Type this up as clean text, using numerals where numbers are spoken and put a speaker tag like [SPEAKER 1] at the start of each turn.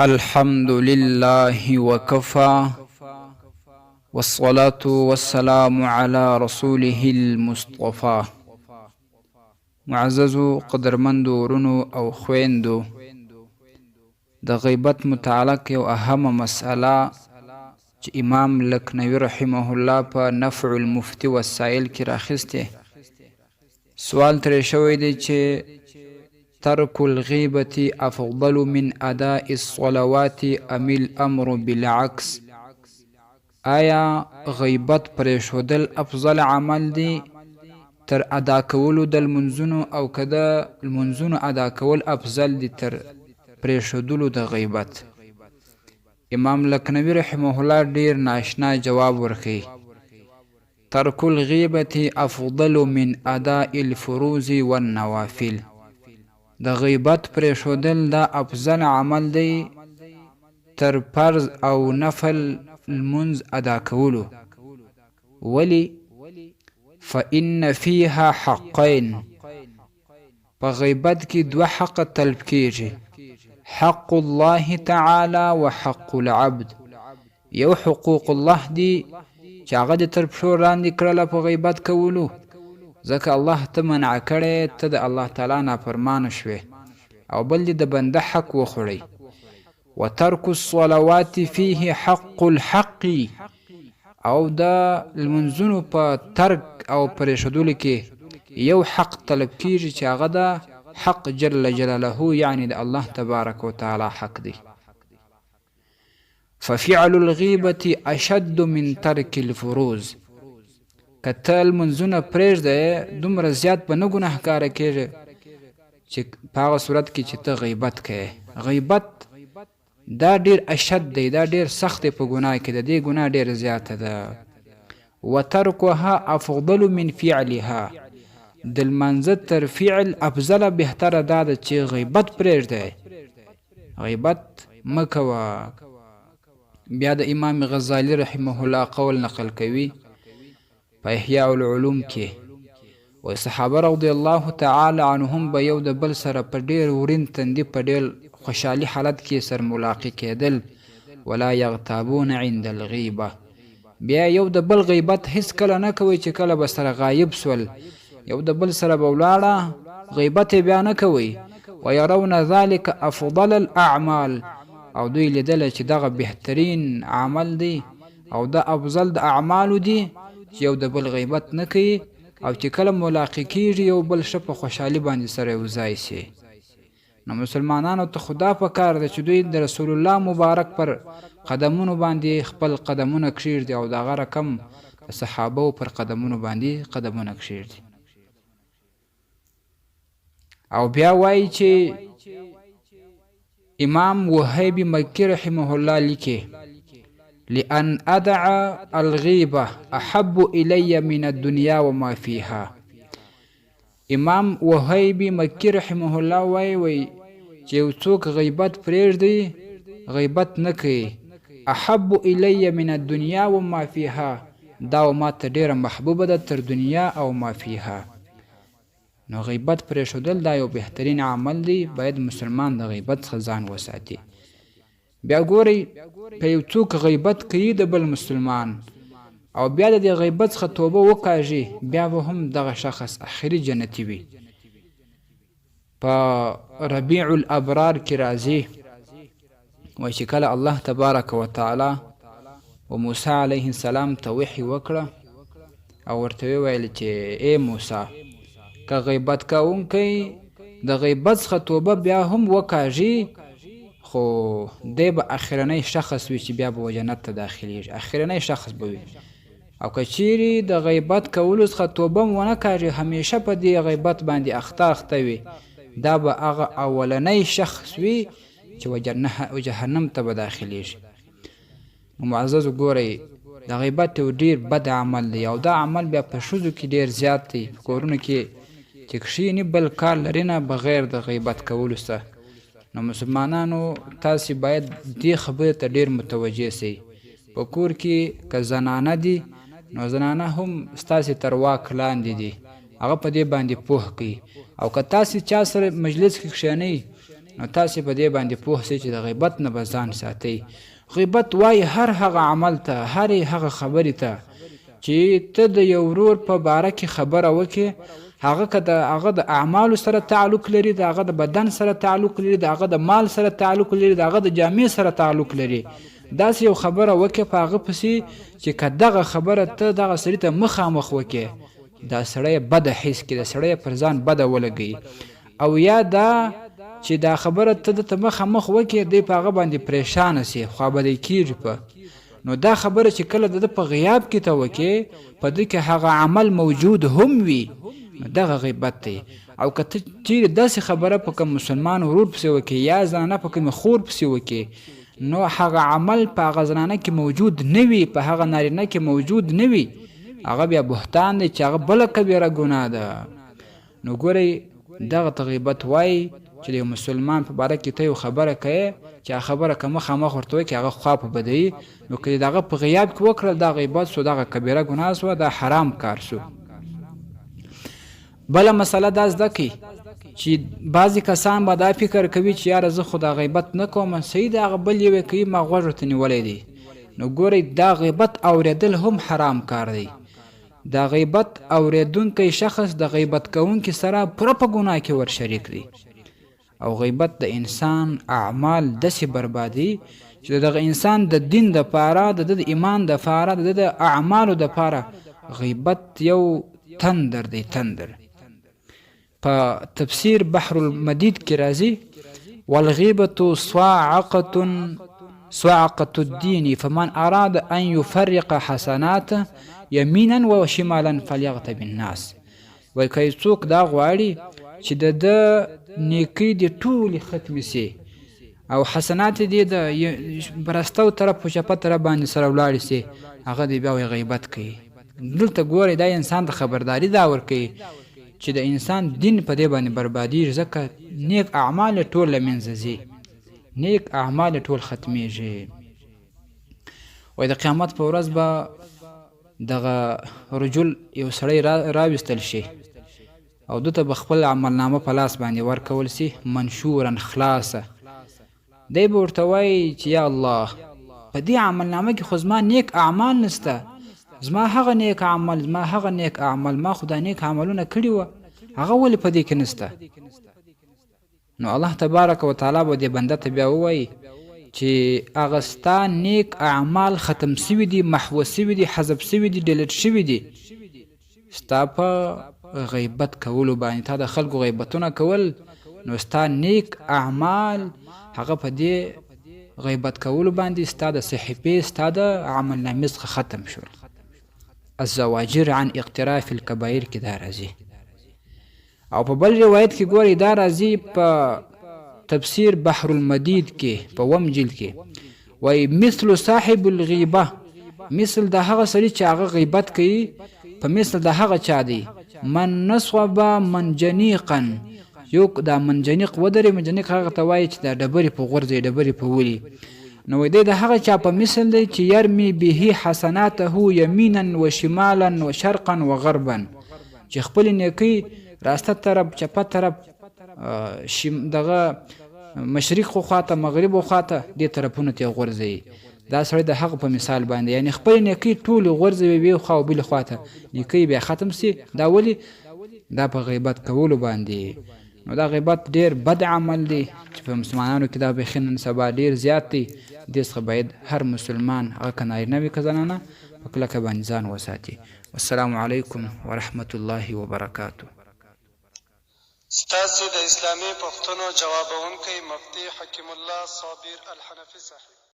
[SPEAKER 1] الحمد لله وكفى والصلاة والسلام على رسوله المصطفى. معززو قدرمندو ورونو او خويندو، د غیبت متعلق یو اهم مسئله چې امام لکنوی رحمه الله په نفع المفتی والسائل کې راخسته. سوال ترې شوی دی چې ترک الغیبة افضل من اداء الصلوات ام الامر بالعکس؟ آیا غیبت پرېښودل افضل عمل دی تر ادا کولو د لمونځونو، او که د لمونځونو ادا کول افضل دی تر پرېښودلو د غیبت؟ امام لکنوی رحمه الله ډیر ناشنا جواب ورکوي: ترک الغیبة افضل من اداء الفروض والنوافل. د غیبت پرېښودل دا افضل عمل دی تر فرض او نفل لمونځ ادا کولو. ولی؟ فإن فيها حقین، په غیبت کې دوه حق طلب کیږي: حق الله تعالی و حق العبد. یو حقوق الله دی چې هغه د تر پښو لاندې کړله په غیبت کولو، ځکه الله ته منع کړی، ته د الله تعالی نافرمانه شوې، او بل دی د بنده حق وخوړی. وترک الصلوات فيه حق الحق، او د لمونځونو په ترک او پرېښودلو کې یو حق طلب کیږي چې هغه د حق جل جلاله، یعنی د الله تبارک وتعالی حق دی. ففعل الغیبة اشد من ترک الفروض. که ته لمونځونه پرېږدې، دومره زیات به نه ګناهکاره کېږي چې په هغه صورت کې چې ته غیبت کوې. غیبت دا ډیر اشد دی، دا ډیر سخت دی په ګناه کې، د دې ګناه ډیر زیاته ده. وترکها افضل من فعلها. د لمانځه تر فعل افضله بهتره دا ده چې غیبت پرېږدی، غیبت مه کوه. بیا د امام غزالی رحمه الله قول نقل کوي په احیاء العلوم کې، و صحابه رضی الله تعالی عنهم به یو د بل سره په ډیر ورین تندي په ډیر خوشحالي حالت کې سر ملاقي کېدل. ولا یغتابون عند الغیبه. بیا یو د بل غیبت هیڅ کله نه کوي چې کله به سره غایب سول، یو د بل سره به ولاړه غیبت بیا نه کوي. ویرون ذلک افضل الاعمال. او دوی لیدله چې دغه بهترین عمل دی او د افضل د اعمالو دی چې یو د بل غیبت نه کوي، او چې کله ملاقي کیږي یو بل ښه په خوشحالي باندې سره یو ځای شي. نو مسلمانانو ته خدا په کار ده چې دوی د رسول الله مبارک پر قدمونو باندې خپل قدمونه کښېږدي، او دغه رقم د صحابو پر قدمونو باندې قدمونه کښېږدي. او بیا وایي چې امام وهیبی مکی رحمه الله لیکي: لأن أدع الغیبة احب الی من الدنیا وما فیها. امام وهیبی مکی رحمه الله وایي چې یو څوک غیبت پرېږدي، غیبت نه کوي، احب الی من الدنیا وما فیها، دا ما ته ډیره محبوبه ده تر دنیا او ما فیها. نو غیبت پرېښودل دا یو بهترین عمل دی، باید مسلمان د غیبت څخه ځان وساتي. بیا ګورئ، که یو څوک غیبت کوي د بل مسلمان، او بیا د دې غیبت څخه توبه وکاږي، بیا به هم دغه شخص اخري جنتي وي. په ربیع الابرار کې راځي وایي چې کله الله تبارک وتعالی و موسی علیه السلام ته وحی وکړه، او ورته وویل چې ای موسی، که غیبت کوونکی د غیبت څخه توبه بیا هم وکاږي، خو دی به اخرنی شخص وي چې بیا به جنت ته داخلیږي، اخرنی شخص به وي. او که چیرې د غیبت کولو څخه توبه هم ونه کاږي، همیشه په دې غیبت باندې اخته وي، دا به هغه اولنی شخص وي چې جهنم ته به داخلیږي. معززو ګورئ، د غیبت یو ډیر بد عمل دی، او دا عمل بیا په ښځو کې ډیر زیات دی، په کورونو کې چې کښېني بل کار لري نه بغیر د غیبت کولو څخه. نو مسلمانانو تاسې باید دې خبرې ته ډیر متوجه سئ. په کور کې که زنانه دي، نو زنانه هم ستاسې تر واک لاندې دي، هغه په دې باندې پوه کوي. او که تاسې چا سره مجلس کې کښېنئ نو تاسې په دې باندې پوه سئ چې د غیبت نه به ځان ساتئ. غیبت وایي هر هغه عمل ته، هرې هغه خبرې ته چې ته د یو ورور په باره کې خبره وکړې، هغه که د هغه د اعمالو سره تعلق لري، د هغه د بدن سره تعلق لري، د هغه د مال سره تعلق لري، د هغه د جامې سره تعلق لري، داسې یو خبره وکړې په هغه پسې چې که دغه خبره ته دغه سړي ته مخامخ وکړې، دا سړی بده حس کړي، د سړی پر ځان بده ولګوي. او یا دا چې دا خبره ته دته مخامخ وکړې، دی په هغه باندې پریشانه سي، خوابدی کېږي په. نو دا خبره چې کله د ده په غیاب کې ته وکړې، په ده کې هغه عمل موجود هم وي، نو دغه غیبت دی. او که ته چیرې داسې خبره په کوم مسلمان ورور پسې وکړې یا زنانه په کومې خور پسې وکړې، نو هغه عمل په هغه زنانه کې موجود نه وي، په هغه نارینه کې موجود نه وي، هغه بیا بهتان دی چې هغه بله کبیره ګناه ده. نو ګورئ دغه ته غیبت وایي چې د یو مسلمان په باره کې ته یو خبره کوې چې هغه خبره که مخامخ ورته وکړي هغه خوا په بدوي، نو که د هغه په غیاب کې وکړل دا غیبت سو، دغه کبیره ګناه سوه، دا حرام کار سو. بله مسله دا زده کړئ چې بعضې کسان به دا فکر کوي چې یاره زه خو دا غیبت نه کوم، صحیح د هغه بل یوې کوي ما غوږ ورته نیولی دی. نو ګورئ دا غیبت اورېدل هم حرام کار دی. دا غیبت اورېدونکی شخص د غیبت کوونکي سره پوره په ګناه کې ور شریک دی. او غیبت د انسان اعمال داسې بربادي چې دغه انسان د دین دپاره، د ده د ایمان دپاره، د ده د اعمالو دپاره غیبت یو تندر دی، تندر. په تفسیر بحر المدید کې راځي والغیبة صاعقة الدین فمن اراد ان یفرق حسناته یمینا و شمالا فلیغتب الناس. وایي که څوک دا غواړي چې د ده نیکۍ دې ټولې ختمې سي او حسنات دې د برستو طرف په چپه طرف باندې سره ولاړې سي، هغه دې بیا وایي غیبت کوي. دلته ګورئ دا انسان ته خبرداری دا ورکوي چې د انسان دین په دې باندې بربادېږي، ځکه نیک اعمال ټول له منځه ځي، نیک اعمال ټول ختمیږي. وایي د قیامت په ورځ به دغه رجل یو سړی راویستل شي او ده ته به خپل عملنامه په لاس باندې ورکول سي منشورا خلاصه. دی به ورته وایي چې یا الله په دې عملنامه کې خو زما نیک اعمال نسته، زما هغه نیک عمل، زما هغه نیک اعمال، ما خو دا نیک عملونه کړي وه، هغه ولې په دې کې نسته؟ نو الله تبارک وتعالی به دې بنده ته بیا ووایي چې هغه ستا نیک اعمال ختم سوي دي، محو سوي دي، حذف سوي دي، ډیلیټ شوي دي، ستا په غیبت کولو باندې، تا د خلکو غیبتونه کول، نو ستا نیک اعمال هغه په دې غیبت کولو باندې ستا د صحیفې، ستا د عملنامې څخه ختم شول. الزواجر عن اقتراف الکبائر کې دا راځي. او په بل روایت کې ګورئ دا راځي په تفسیر بحر المدید کې په وم جلد کې، وایي مثل صاحب الغیبه، مثل د هغه سړي چې هغه غیبت کوي په مثل د هغه چا دی من نصب منجنیقا، یو دا منجنیق ودرې، منجنیق هغه ته وایي چې دا ډبرې په غورځي، ډبرې په ولي. نو دی د هغه چا په مثل دی چې یرمی به حسناته یمینا و شمالا و شرقا و غربا، چې خپل نیکۍ راسته طرف، چپه طرف، دغه مشرق خو خواته، مغرب خو خواته، دې طرفونو ته غورځوي. دا سړی د هغه په مثال باندې، یعنی خپل نیکۍ ټولې غورځوي وی خوا او بلې خواته، نیکۍ بیا ختم سي. دا ولې؟ دا په غیبت کولو باندې. نو دا غیبت ډېر بد عمل دی چې په مسلمانانو کې دا بیخي نن سبا ډېر زیات دی. دې څخه باید هر مسلمان، هغه که نارینه وي که زنانه، په کلکه باندې ځان وساتي. والسلام علیکم ورحمة الله وبرکاته.
[SPEAKER 2] ستاسو د اسلامي پوښتنو ځوابونکی مفتي حکیم الله صابر الحنفي صاحب.